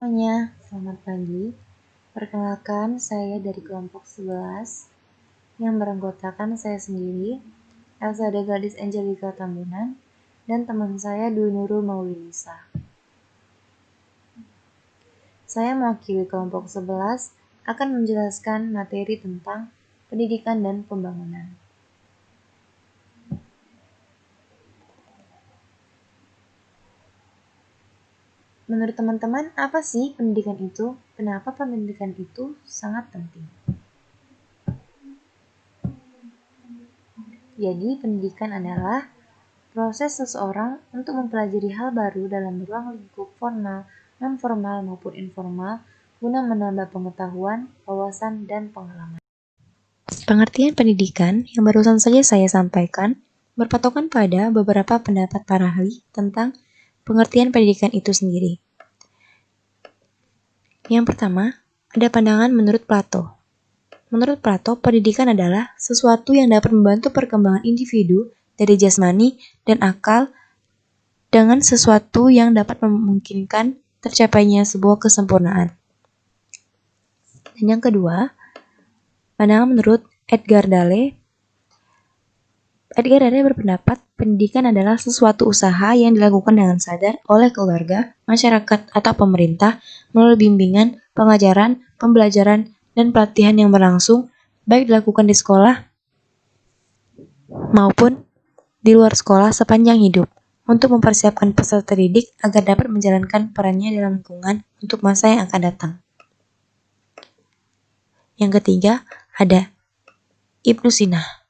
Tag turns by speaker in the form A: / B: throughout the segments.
A: Semuanya, selamat pagi. Perkenalkan, saya dari kelompok 11 yang beranggotakan saya sendiri, Elsa de Gadis Angelika Tambunan, dan teman saya Dwi Nurul Maulidisa. Saya mewakili kelompok 11 akan menjelaskan materi tentang pendidikan dan pembangunan. Menurut teman-teman, apa sih pendidikan itu? Kenapa pendidikan itu sangat penting? Jadi, pendidikan adalah proses seseorang untuk mempelajari hal baru dalam ruang lingkup formal, non-formal maupun informal guna menambah pengetahuan, wawasan, dan pengalaman. Pengertian pendidikan yang barusan saja saya sampaikan berpatokan pada beberapa pendapat para ahli tentang pengertian pendidikan itu sendiri. Yang pertama, ada pandangan menurut Plato. Menurut Plato, pendidikan adalah sesuatu yang dapat membantu perkembangan individu dari jasmani dan akal dengan sesuatu yang dapat memungkinkan tercapainya sebuah kesempurnaan. Dan yang kedua, pandangan menurut Edgar Dale. Edgar Dale berpendapat pendidikan adalah sesuatu usaha yang dilakukan dengan sadar oleh keluarga, masyarakat, atau pemerintah melalui bimbingan, pengajaran, pembelajaran, dan pelatihan yang berlangsung baik dilakukan di sekolah maupun di luar sekolah sepanjang hidup untuk mempersiapkan peserta didik agar dapat menjalankan perannya dalam lingkungan untuk masa yang akan datang. Yang ketiga, ada Ibnu Sina.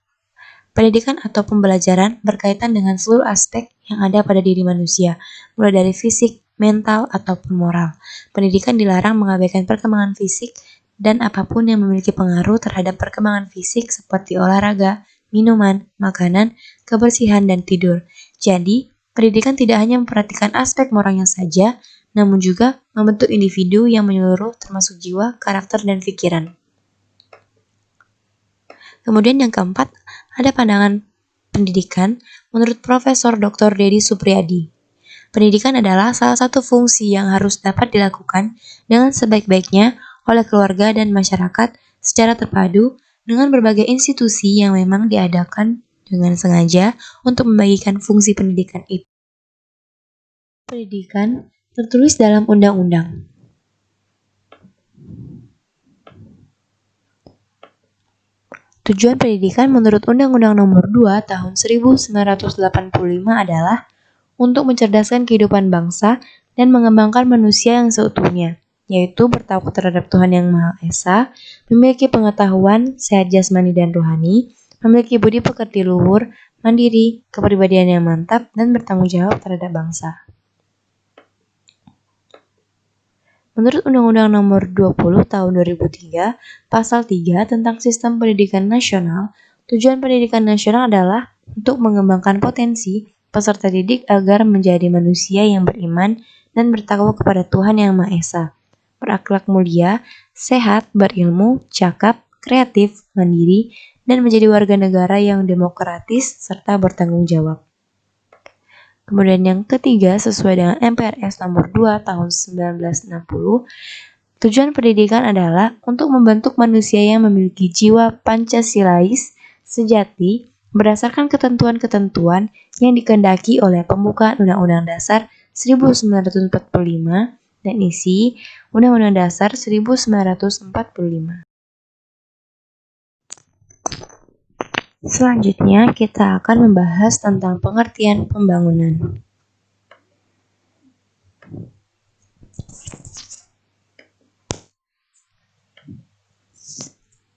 A: Pendidikan atau pembelajaran berkaitan dengan seluruh aspek yang ada pada diri manusia, mulai dari fisik, mental, ataupun moral. Pendidikan dilarang mengabaikan perkembangan fisik dan apapun yang memiliki pengaruh terhadap perkembangan fisik seperti olahraga, minuman, makanan, kebersihan, dan tidur. Jadi, pendidikan tidak hanya memperhatikan aspek moralnya saja, namun juga membentuk individu yang menyeluruh termasuk jiwa, karakter, dan pikiran. Kemudian yang keempat, ada pandangan pendidikan menurut Profesor Dr. Dedi Supriyadi. Pendidikan adalah salah satu fungsi yang harus dapat dilakukan dengan sebaik-baiknya oleh keluarga dan masyarakat secara terpadu dengan berbagai institusi yang memang diadakan dengan sengaja untuk membagikan fungsi pendidikan itu. Pendidikan tertulis dalam undang-undang. Tujuan pendidikan menurut Undang-Undang Nomor 2 Tahun 1985 adalah untuk mencerdaskan kehidupan bangsa dan mengembangkan manusia yang seutuhnya, yaitu bertakwa terhadap Tuhan Yang Maha Esa, memiliki pengetahuan, sehat jasmani dan rohani, memiliki budi pekerti luhur, mandiri, kepribadian yang mantap, dan bertanggung jawab terhadap bangsa. Menurut Undang-Undang Nomor 20 Tahun 2003, Pasal 3 tentang Sistem Pendidikan Nasional, tujuan pendidikan nasional adalah untuk mengembangkan potensi peserta didik agar menjadi manusia yang beriman dan bertakwa kepada Tuhan Yang Maha Esa, berakhlak mulia, sehat, berilmu, cakap, kreatif, mandiri, dan menjadi warga negara yang demokratis serta bertanggung jawab. Kemudian yang ketiga, sesuai dengan MPRS nomor 2 tahun 1960, tujuan pendidikan adalah untuk membentuk manusia yang memiliki jiwa Pancasilais sejati berdasarkan ketentuan-ketentuan yang dikehendaki oleh pembukaan Undang-Undang Dasar 1945 dan isi Undang-Undang Dasar 1945. Selanjutnya, kita akan membahas tentang pengertian pembangunan.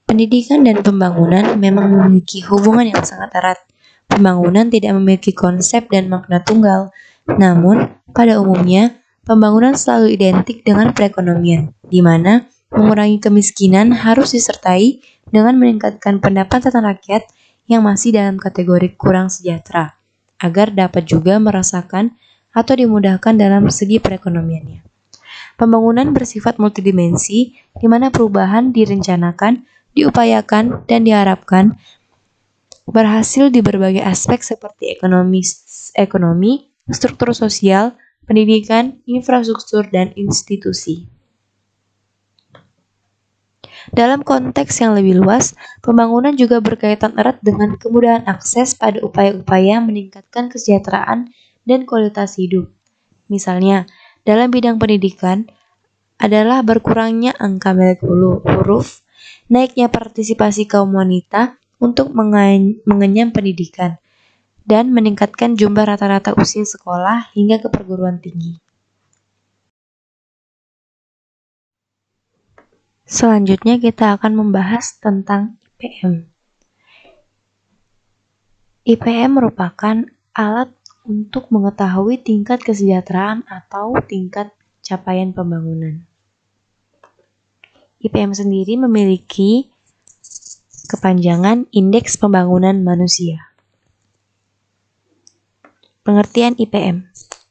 A: Pendidikan dan pembangunan memang memiliki hubungan yang sangat erat. Pembangunan tidak memiliki konsep dan makna tunggal, namun pada umumnya pembangunan selalu identik dengan perekonomian, di mana mengurangi kemiskinan harus disertai dengan meningkatkan pendapatan rakyat yang masih dalam kategori kurang sejahtera, agar dapat juga merasakan atau dimudahkan dalam segi perekonomiannya. Pembangunan bersifat multidimensi, di mana perubahan direncanakan, diupayakan, dan diharapkan berhasil di berbagai aspek seperti ekonomi, struktur sosial, pendidikan, infrastruktur, dan institusi. Dalam konteks yang lebih luas, pembangunan juga berkaitan erat dengan kemudahan akses pada upaya-upaya meningkatkan kesejahteraan dan kualitas hidup. Misalnya, dalam bidang pendidikan adalah berkurangnya angka melek huruf, naiknya partisipasi kaum wanita untuk mengenyam pendidikan, dan meningkatkan jumlah rata-rata usia sekolah hingga ke perguruan tinggi. Selanjutnya kita akan membahas tentang IPM. IPM merupakan alat untuk mengetahui tingkat kesejahteraan atau tingkat capaian pembangunan. IPM sendiri memiliki kepanjangan Indeks Pembangunan Manusia. Pengertian IPM.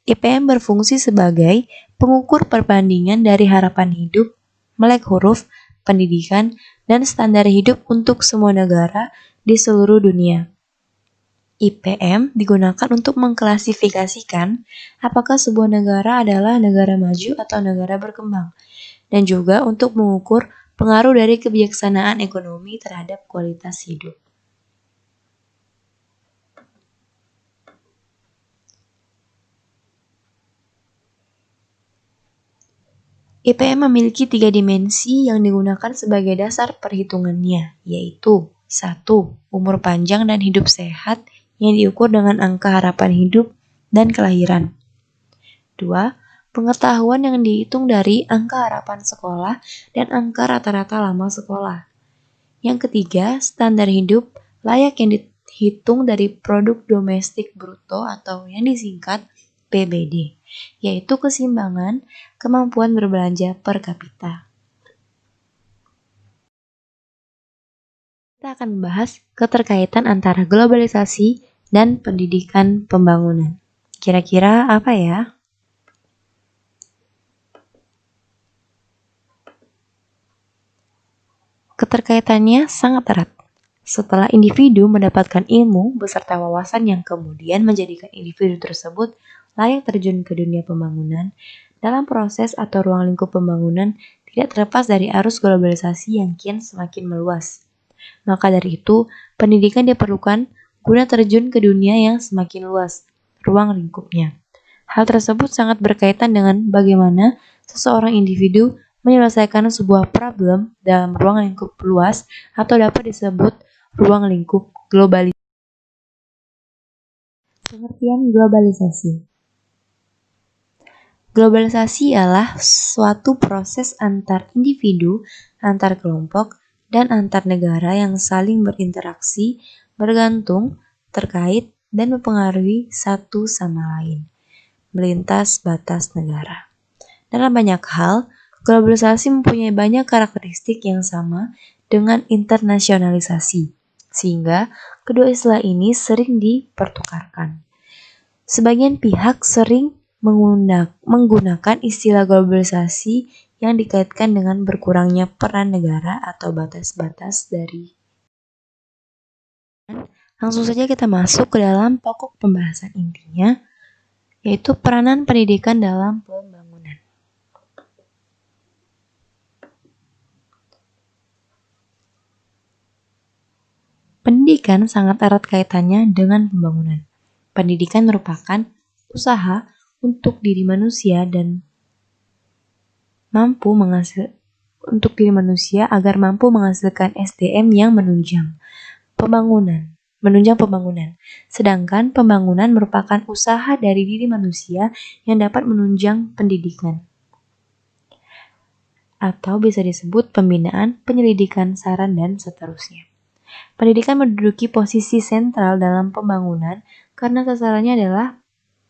A: IPM berfungsi sebagai pengukur perbandingan dari harapan hidup, melek huruf, pendidikan, dan standar hidup untuk semua negara di seluruh dunia. IPM digunakan untuk mengklasifikasikan apakah sebuah negara adalah negara maju atau negara berkembang, dan juga untuk mengukur pengaruh dari kebijaksanaan ekonomi terhadap kualitas hidup. IPM memiliki 3 dimensi yang digunakan sebagai dasar perhitungannya, yaitu 1. Umur panjang dan hidup sehat yang diukur dengan angka harapan hidup dan kelahiran. 2. Pengetahuan yang dihitung dari angka harapan sekolah dan angka rata-rata lama sekolah. Yang ketiga, standar hidup layak yang dihitung dari produk domestik bruto atau yang disingkat PBD, yaitu keseimbangan kemampuan berbelanja per kapita. Kita akan membahas keterkaitan antara globalisasi dan pendidikan pembangunan. Kira-kira apa ya? Keterkaitannya sangat erat. Setelah individu mendapatkan ilmu beserta wawasan yang kemudian menjadikan individu tersebut layak terjun ke dunia pembangunan, dalam proses atau ruang lingkup pembangunan tidak terlepas dari arus globalisasi yang kian semakin meluas. Maka dari itu, pendidikan diperlukan guna terjun ke dunia yang semakin luas, ruang lingkupnya. Hal tersebut sangat berkaitan dengan bagaimana seseorang individu menyelesaikan sebuah problem dalam ruang lingkup luas atau dapat disebut ruang lingkup globalisasi. Pengertian globalisasi. Globalisasi ialah suatu proses antar individu, antar kelompok, dan antar negara yang saling berinteraksi, bergantung, terkait, dan mempengaruhi satu sama lain, melintas batas negara. Dalam banyak hal, globalisasi mempunyai banyak karakteristik yang sama dengan internasionalisasi, sehingga kedua istilah ini sering dipertukarkan. Sebagian pihak sering menggunakan istilah globalisasi yang dikaitkan dengan berkurangnya peran negara atau batas-batas dari. Langsung saja kita masuk ke dalam pokok pembahasan intinya, yaitu peranan pendidikan dalam pembangunan. Pendidikan sangat erat kaitannya dengan pembangunan. Pendidikan merupakan usaha untuk diri manusia dan agar mampu menghasilkan SDM yang menunjang pembangunan. Sedangkan pembangunan merupakan usaha dari diri manusia yang dapat menunjang pendidikan. Atau bisa disebut pembinaan, penyelidikan, saran, dan seterusnya. Pendidikan menduduki posisi sentral dalam pembangunan karena sasarannya adalah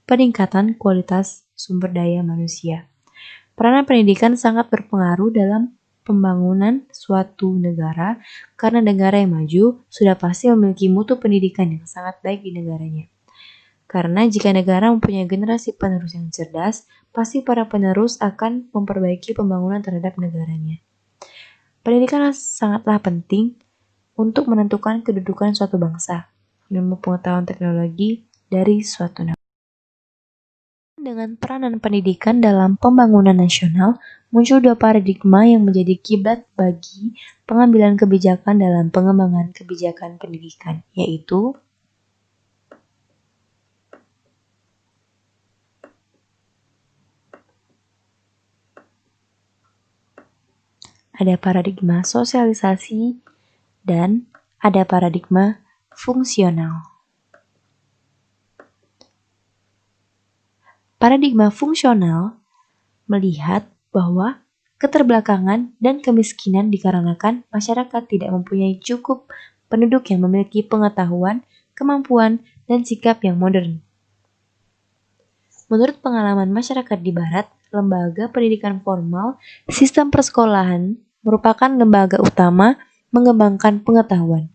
A: peningkatan kualitas sumber daya manusia. Peranan pendidikan sangat berpengaruh dalam pembangunan suatu negara karena negara yang maju sudah pasti memiliki mutu pendidikan yang sangat baik di negaranya. Karena jika negara mempunyai generasi penerus yang cerdas, pasti para penerus akan memperbaiki pembangunan terhadap negaranya. Pendidikan sangatlah penting untuk menentukan kedudukan suatu bangsa, ilmu pengetahuan teknologi dari suatu negara. Dengan peranan pendidikan dalam pembangunan nasional, muncul dua paradigma yang menjadi kiblat bagi pengambilan kebijakan dalam pengembangan kebijakan pendidikan, yaitu ada paradigma sosialisasi dan ada paradigma fungsional. Paradigma fungsional melihat bahwa keterbelakangan dan kemiskinan dikarenakan masyarakat tidak mempunyai cukup penduduk yang memiliki pengetahuan, kemampuan, dan sikap yang modern. Menurut pengalaman masyarakat di Barat, lembaga pendidikan formal, sistem persekolahan merupakan lembaga utama mengembangkan pengetahuan,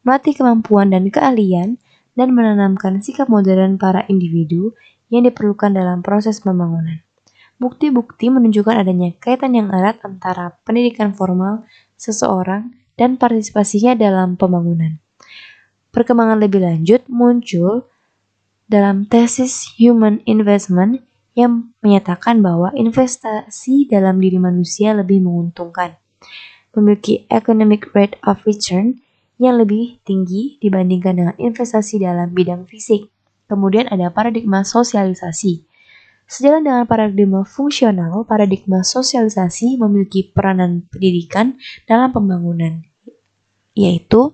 A: melatih kemampuan dan keahlian, dan menanamkan sikap modern para individu yang diperlukan dalam proses pembangunan. Bukti-bukti menunjukkan adanya kaitan yang erat antara pendidikan formal seseorang dan partisipasinya dalam pembangunan. Perkembangan lebih lanjut muncul dalam tesis Human Investment yang menyatakan bahwa investasi dalam diri manusia lebih menguntungkan, memiliki economic rate of return yang lebih tinggi dibandingkan dengan investasi dalam bidang fisik. Kemudian ada paradigma sosialisasi. Sejalan dengan paradigma fungsional, paradigma sosialisasi memiliki peranan pendidikan dalam pembangunan, yaitu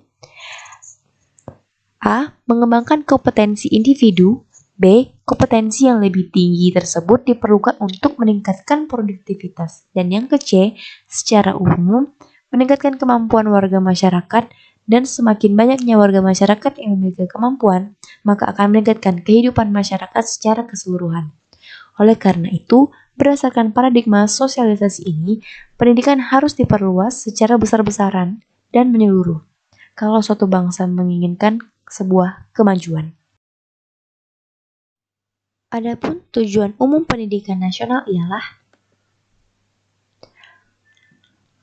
A: A. Mengembangkan kompetensi individu. B. Kompetensi yang lebih tinggi tersebut diperlukan untuk meningkatkan produktivitas. Dan yang ke-C, secara umum, meningkatkan kemampuan warga masyarakat, dan semakin banyaknya warga masyarakat yang memiliki kemampuan, maka akan meningkatkan kehidupan masyarakat secara keseluruhan. Oleh karena itu, berdasarkan paradigma sosialisasi ini, pendidikan harus diperluas secara besar-besaran dan menyeluruh kalau suatu bangsa menginginkan sebuah kemajuan. Adapun tujuan umum pendidikan nasional ialah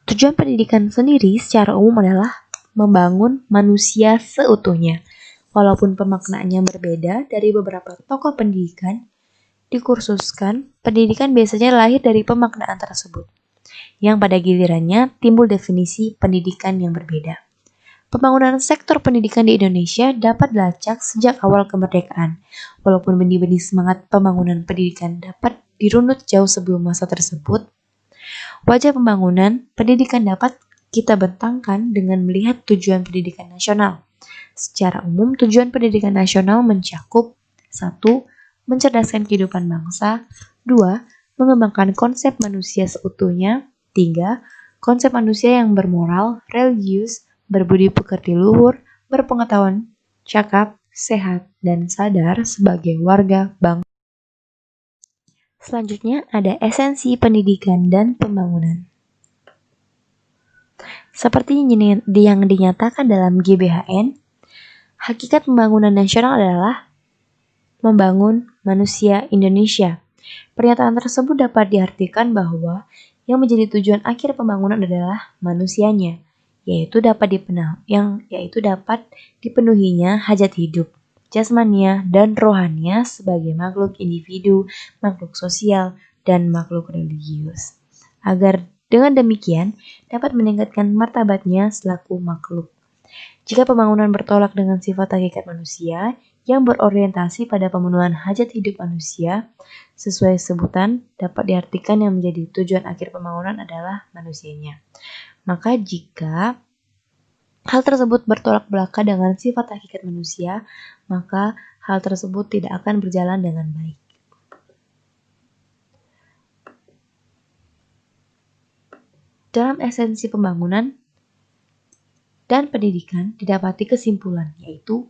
A: tujuan pendidikan sendiri secara umum adalah membangun manusia seutuhnya. Walaupun pemaknaannya berbeda dari beberapa tokoh pendidikan, dikursuskan, pendidikan biasanya lahir dari pemaknaan tersebut, yang pada gilirannya timbul definisi pendidikan yang berbeda. Pembangunan sektor pendidikan di Indonesia dapat dilacak sejak awal kemerdekaan, walaupun benih-benih semangat pembangunan pendidikan dapat dirunut jauh sebelum masa tersebut. Wajah pembangunan pendidikan dapat kita bentangkan dengan melihat tujuan pendidikan nasional. Secara umum, tujuan pendidikan nasional mencakup 1. Mencerdaskan kehidupan bangsa. 2. Mengembangkan konsep manusia seutuhnya. 3. Konsep manusia yang bermoral, religius, berbudi pekerti luhur, berpengetahuan, cakap, sehat, dan sadar sebagai warga bangsa. Selanjutnya ada esensi pendidikan dan pembangunan. Seperti yang dinyatakan dalam GBHN, hakikat pembangunan nasional adalah membangun manusia Indonesia. Pernyataan tersebut dapat diartikan bahwa yang menjadi tujuan akhir pembangunan adalah manusianya, yaitu dapat dipenuhinya hajat hidup, jasmania dan rohania sebagai makhluk individu, makhluk sosial, dan makhluk religius. Agar dengan demikian dapat meningkatkan martabatnya selaku makhluk. Jika pembangunan bertolak dengan sifat hakikat manusia yang berorientasi pada pemenuhan hajat hidup manusia, sesuai sebutan dapat diartikan yang menjadi tujuan akhir pembangunan adalah manusianya. Maka jika hal tersebut bertolak belakang dengan sifat hakikat manusia, maka hal tersebut tidak akan berjalan dengan baik. Dalam esensi pembangunan dan pendidikan didapati kesimpulan, yaitu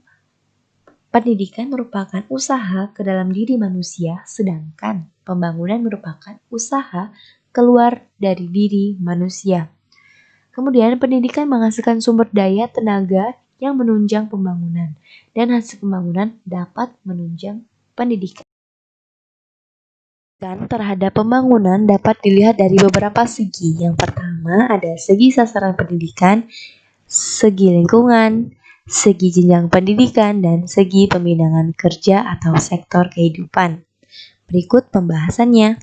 A: pendidikan merupakan usaha ke dalam diri manusia, sedangkan pembangunan merupakan usaha keluar dari diri manusia. Kemudian pendidikan menghasilkan sumber daya tenaga yang menunjang pembangunan, dan hasil pembangunan dapat menunjang pendidikan. Dan terhadap pembangunan dapat dilihat dari beberapa segi. Yang pertama ada segi sasaran pendidikan, segi lingkungan, segi jenjang pendidikan, dan segi pembinaan kerja atau sektor kehidupan. Berikut pembahasannya.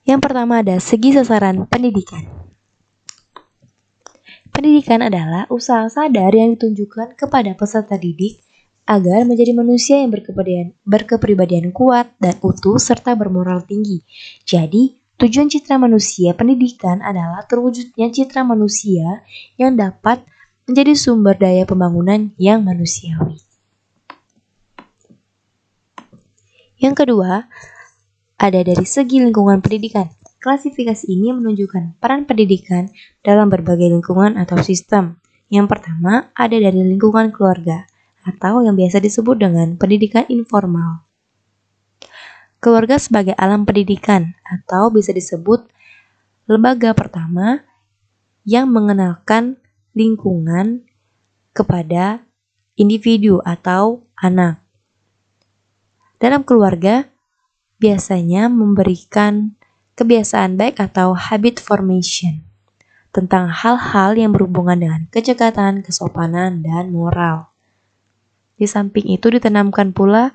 A: Yang pertama ada segi sasaran pendidikan. Pendidikan adalah usaha sadar yang ditunjukkan kepada peserta didik agar menjadi manusia yang berkepribadian kuat dan utuh serta bermoral tinggi. Jadi, tujuan citra manusia pendidikan adalah terwujudnya citra manusia yang dapat menjadi sumber daya pembangunan yang manusiawi. Yang kedua, ada dari segi lingkungan pendidikan. Klasifikasi ini menunjukkan peran pendidikan dalam berbagai lingkungan atau sistem. Yang pertama, ada dari lingkungan keluarga, atau yang biasa disebut dengan pendidikan informal. Keluarga sebagai alam pendidikan, atau bisa disebut lembaga pertama yang mengenalkan lingkungan kepada individu atau anak. Dalam keluarga, biasanya memberikan kebiasaan baik atau habit formation tentang hal-hal yang berhubungan dengan kecekatan, kesopanan, dan moral. Di samping itu ditanamkan pula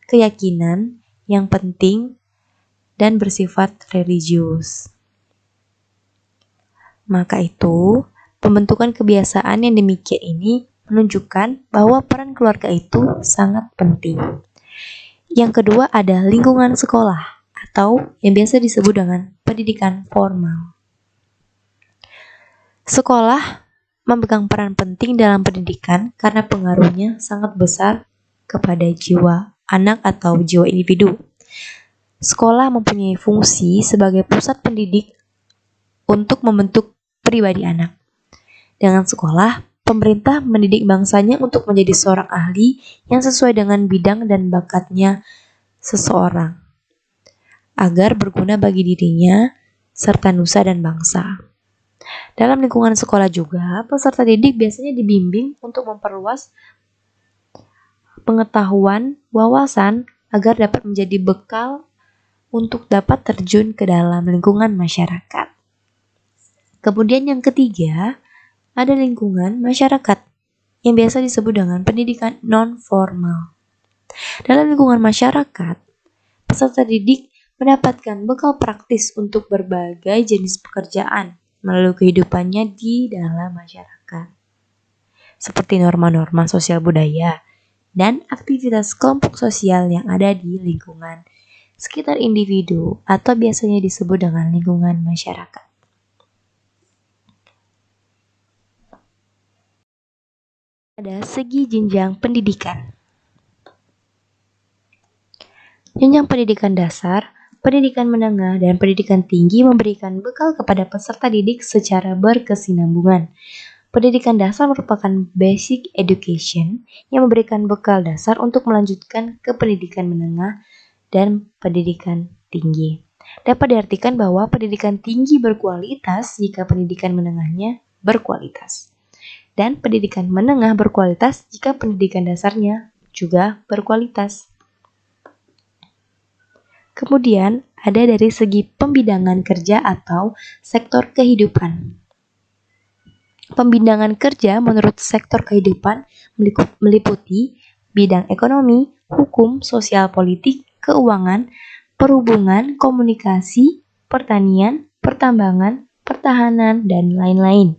A: keyakinan yang penting dan bersifat religius. Maka itu, pembentukan kebiasaan yang demikian ini menunjukkan bahwa peran keluarga itu sangat penting. Yang kedua ada lingkungan sekolah atau yang biasa disebut dengan pendidikan formal. Sekolah memegang peran penting dalam pendidikan karena pengaruhnya sangat besar kepada jiwa anak atau jiwa individu. Sekolah mempunyai fungsi sebagai pusat pendidik untuk membentuk pribadi anak. Dengan sekolah, pemerintah mendidik bangsanya untuk menjadi seorang ahli yang sesuai dengan bidang dan bakatnya seseorang, agar berguna bagi dirinya serta nusa dan bangsa. Dalam lingkungan sekolah juga, peserta didik biasanya dibimbing untuk memperluas pengetahuan, wawasan, agar dapat menjadi bekal untuk dapat terjun ke dalam lingkungan masyarakat. Kemudian yang ketiga, ada lingkungan masyarakat yang biasa disebut dengan pendidikan non-formal. Dalam lingkungan masyarakat, peserta didik mendapatkan bekal praktis untuk berbagai jenis pekerjaan melalui kehidupannya di dalam masyarakat, seperti norma-norma sosial budaya dan aktivitas kelompok sosial yang ada di lingkungan sekitar individu atau biasanya disebut dengan lingkungan masyarakat. Ada segi jenjang pendidikan. Jenjang pendidikan dasar, pendidikan menengah, dan pendidikan tinggi memberikan bekal kepada peserta didik secara berkesinambungan. Pendidikan dasar merupakan basic education yang memberikan bekal dasar untuk melanjutkan ke pendidikan menengah dan pendidikan tinggi. Dapat diartikan bahwa pendidikan tinggi berkualitas jika pendidikan menengahnya berkualitas. Dan pendidikan menengah berkualitas jika pendidikan dasarnya juga berkualitas. Kemudian ada dari segi pembidangan kerja atau sektor kehidupan. Pembidangan kerja menurut sektor kehidupan meliputi bidang ekonomi, hukum, sosial politik, keuangan, perhubungan, komunikasi, pertanian, pertambangan, pertahanan, dan lain-lain.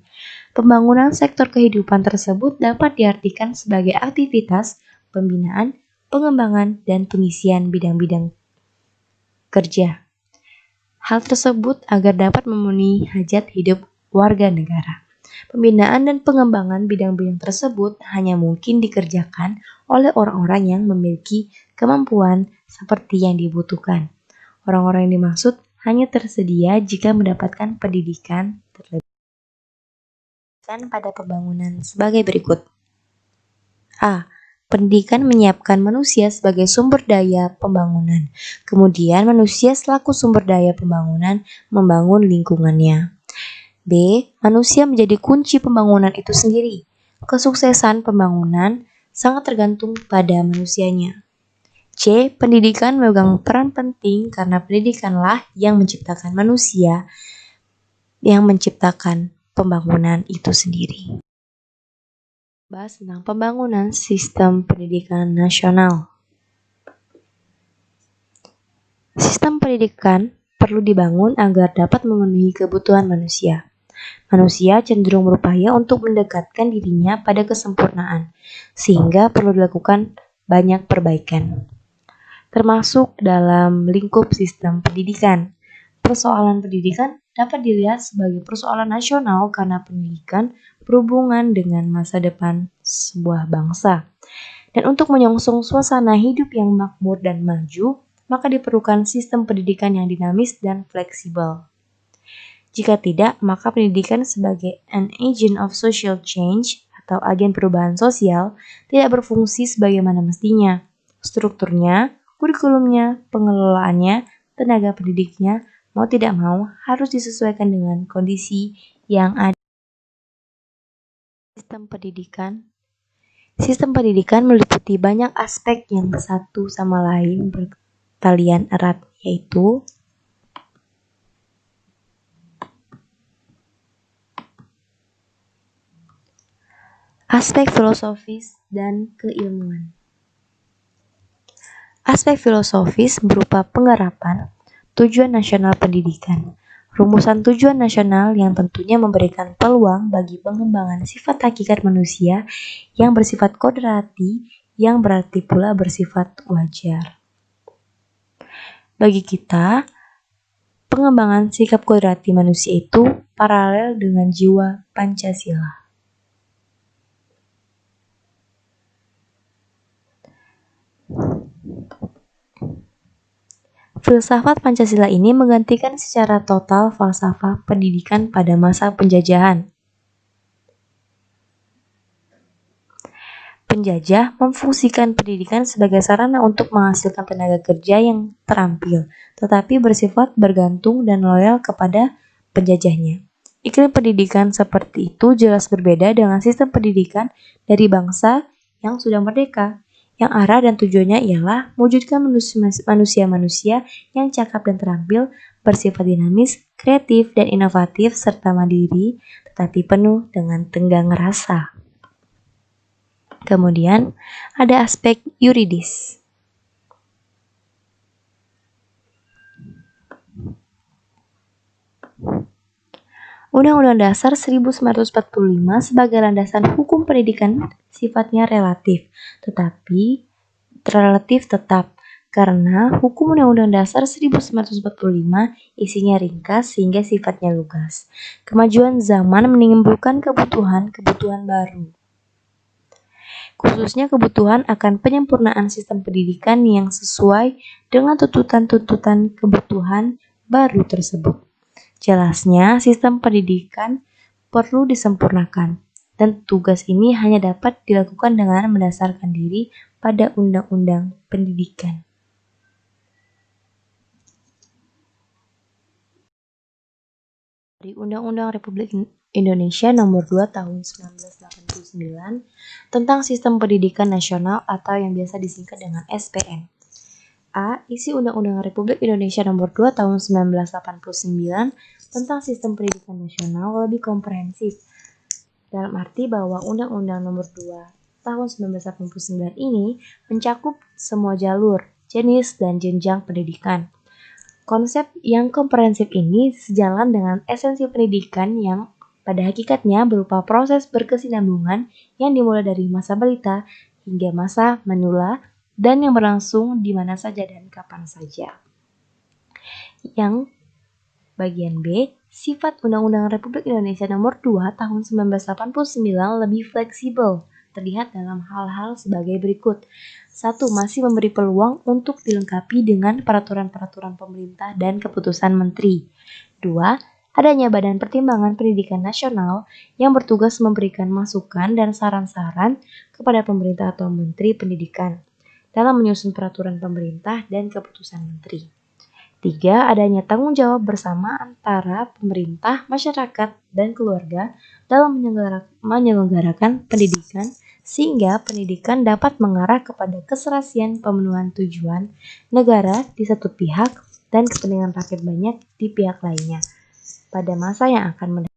A: Pembangunan sektor kehidupan tersebut dapat diartikan sebagai aktivitas pembinaan, pengembangan, dan pengisian bidang-bidang kerja. Hal tersebut agar dapat memenuhi hajat hidup warga negara. Pembinaan dan pengembangan bidang-bidang tersebut hanya mungkin dikerjakan oleh orang-orang yang memiliki kemampuan seperti yang dibutuhkan. Orang-orang yang dimaksud hanya tersedia jika mendapatkan pendidikan terlebih pada pembangunan sebagai berikut. A. Pendidikan menyiapkan manusia sebagai sumber daya pembangunan. Kemudian manusia selaku sumber daya pembangunan membangun lingkungannya. B. Manusia menjadi kunci pembangunan itu sendiri. Kesuksesan pembangunan sangat tergantung pada manusianya. C. Pendidikan memegang peran penting karena pendidikanlah yang menciptakan manusia, yang menciptakan pembangunan itu sendiri. Bahas tentang pembangunan sistem pendidikan nasional. Sistem pendidikan perlu dibangun agar dapat memenuhi kebutuhan manusia. Manusia cenderung berupaya untuk mendekatkan dirinya pada kesempurnaan, sehingga perlu dilakukan banyak perbaikan, termasuk dalam lingkup sistem pendidikan. Persoalan pendidikan dapat dilihat sebagai persoalan nasional karena pendidikan berhubungan dengan masa depan sebuah bangsa. Dan untuk menyongsong suasana hidup yang makmur dan maju, maka diperlukan sistem pendidikan yang dinamis dan fleksibel. Jika tidak, maka pendidikan sebagai an agent of social change atau agen perubahan sosial tidak berfungsi sebagaimana mestinya. Strukturnya, kurikulumnya, pengelolaannya, tenaga pendidiknya, mau tidak mau harus disesuaikan dengan kondisi yang ada. Sistem pendidikan meliputi banyak aspek yang satu sama lain bertalian erat, yaitu aspek filosofis dan keilmuan. Aspek filosofis berupa penggarapan tujuan nasional pendidikan, rumusan tujuan nasional yang tentunya memberikan peluang bagi pengembangan sifat hakikat manusia yang bersifat kodrati, yang berarti pula bersifat wajar. Bagi kita, pengembangan sikap kodrati manusia itu paralel dengan jiwa Pancasila. Filsafat Pancasila ini menggantikan secara total falsafah pendidikan pada masa penjajahan. Penjajah memfungsikan pendidikan sebagai sarana untuk menghasilkan tenaga kerja yang terampil, tetapi bersifat bergantung dan loyal kepada penjajahnya. Iklim pendidikan seperti itu jelas berbeda dengan sistem pendidikan dari bangsa yang sudah merdeka, yang arah dan tujuannya ialah mewujudkan manusia-manusia yang cakap dan terampil, bersifat dinamis, kreatif, dan inovatif, serta mandiri, tetapi penuh dengan tenggang rasa. Kemudian, ada aspek yuridis. Undang-Undang Dasar 1945 sebagai landasan hukum pendidikan sifatnya relatif, tetapi relatif tetap, karena hukum Undang-Undang Dasar 1945 isinya ringkas sehingga sifatnya lugas. Kemajuan zaman menimbulkan kebutuhan baru, khususnya kebutuhan akan penyempurnaan sistem pendidikan yang sesuai dengan tuntutan-tuntutan kebutuhan baru tersebut. Jelasnya, sistem pendidikan perlu disempurnakan, dan tugas ini hanya dapat dilakukan dengan mendasarkan diri pada undang-undang pendidikan. Dari Undang-Undang Republik Indonesia Nomor 2 Tahun 1989 tentang Sistem Pendidikan Nasional atau yang biasa disingkat dengan SPN. A. Isi Undang-Undang Republik Indonesia Nomor 2 Tahun 1989 tentang Sistem Pendidikan Nasional lebih komprehensif, dalam arti bahwa Undang-Undang Nomor 2 Tahun 1989 ini mencakup semua jalur, jenis, dan jenjang pendidikan. Konsep yang komprehensif ini sejalan dengan esensi pendidikan yang pada hakikatnya berupa proses berkesinambungan yang dimulai dari masa balita hingga masa manula dan yang berlangsung di mana saja dan kapan saja. Yang bagian B, sifat Undang-Undang Republik Indonesia Nomor 2 Tahun 1989 lebih fleksibel, terlihat dalam hal-hal sebagai berikut. 1. Masih memberi peluang untuk dilengkapi dengan peraturan-peraturan pemerintah dan keputusan menteri. 2. Adanya Badan Pertimbangan Pendidikan Nasional yang bertugas memberikan masukan dan saran-saran kepada pemerintah atau menteri pendidikan dalam menyusun peraturan pemerintah dan keputusan menteri. 3. Adanya tanggung jawab bersama antara pemerintah, masyarakat, dan keluarga dalam menyelenggarakan pendidikan sehingga pendidikan dapat mengarah kepada keserasian pemenuhan tujuan negara di satu pihak dan kepentingan rakyat banyak di pihak lainnya pada masa yang akan mendatang.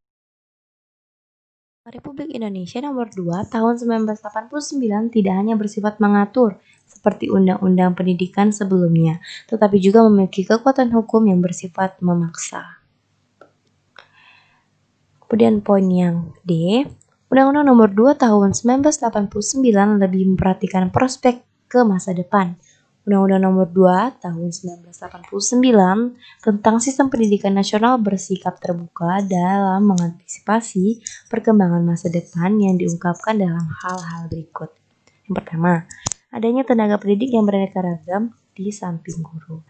A: Republik Indonesia Nomor 2 Tahun 1989 tidak hanya bersifat mengatur seperti undang-undang pendidikan sebelumnya, tetapi juga memiliki kekuatan hukum yang bersifat memaksa. Kemudian poin yang D, Undang-Undang Nomor 2 Tahun 1989 lebih memperhatikan prospek ke masa depan. Undang-Undang Nomor 2 Tahun 1989 tentang Sistem Pendidikan Nasional bersikap terbuka dalam mengantisipasi perkembangan masa depan yang diungkapkan dalam hal-hal berikut. Yang pertama, adanya tenaga pendidik yang beraneka ragam di samping guru.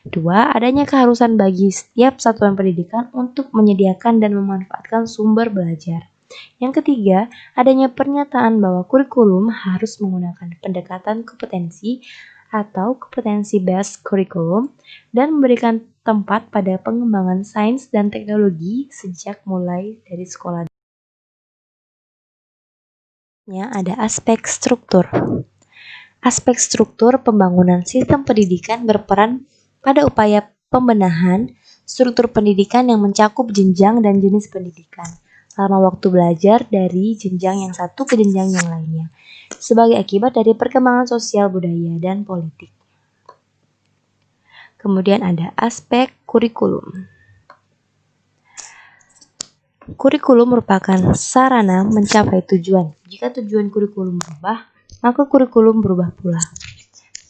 A: 2. Adanya keharusan bagi setiap satuan pendidikan untuk menyediakan dan memanfaatkan sumber belajar. Yang ketiga, adanya pernyataan bahwa kurikulum harus menggunakan pendekatan kompetensi atau competency-based curriculum dan memberikan tempat pada pengembangan sains dan teknologi sejak mulai dari sekolah. Ada aspek struktur. Aspek struktur pembangunan sistem pendidikan berperan pada upaya pembenahan struktur pendidikan yang mencakup jenjang dan jenis pendidikan, lama waktu belajar dari jenjang yang satu ke jenjang yang lainnya, sebagai akibat dari perkembangan sosial, budaya, dan politik. Kemudian ada aspek kurikulum. Kurikulum merupakan sarana mencapai tujuan. Jika tujuan kurikulum berubah, maka kurikulum berubah pula.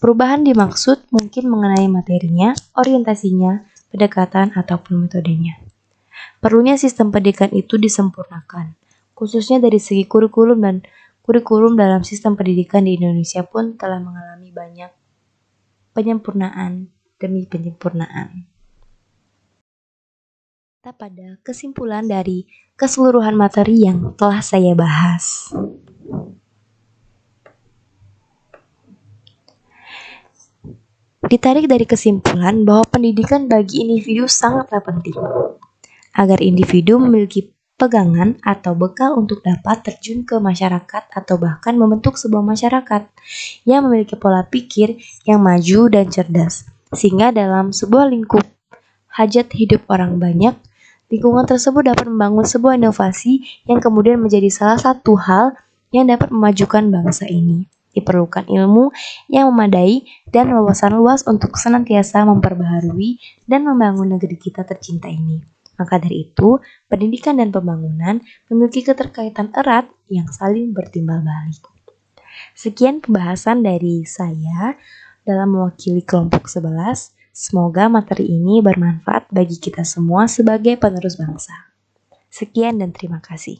A: Perubahan dimaksud mungkin mengenai materinya, orientasinya, pendekatan, ataupun metodenya. Perlunya sistem pendidikan itu disempurnakan, khususnya dari segi kurikulum, dan kurikulum dalam sistem pendidikan di Indonesia pun telah mengalami banyak penyempurnaan demi penyempurnaan. Kita pada kesimpulan dari keseluruhan materi yang telah saya bahas. Ditarik dari kesimpulan bahwa pendidikan bagi individu sangatlah penting, agar individu memiliki pegangan atau bekal untuk dapat terjun ke masyarakat atau bahkan membentuk sebuah masyarakat yang memiliki pola pikir yang maju dan cerdas, sehingga dalam sebuah lingkup hajat hidup orang banyak, lingkungan tersebut dapat membangun sebuah inovasi yang kemudian menjadi salah satu hal yang dapat memajukan bangsa ini. Diperlukan ilmu yang memadai dan wawasan luas untuk senantiasa memperbaharui dan membangun negeri kita tercinta ini. Maka dari itu, pendidikan dan pembangunan memiliki keterkaitan erat yang saling bertimbal balik. Sekian pembahasan dari saya dalam mewakili kelompok 11. Semoga materi ini bermanfaat bagi kita semua sebagai penerus bangsa. Sekian dan terima kasih.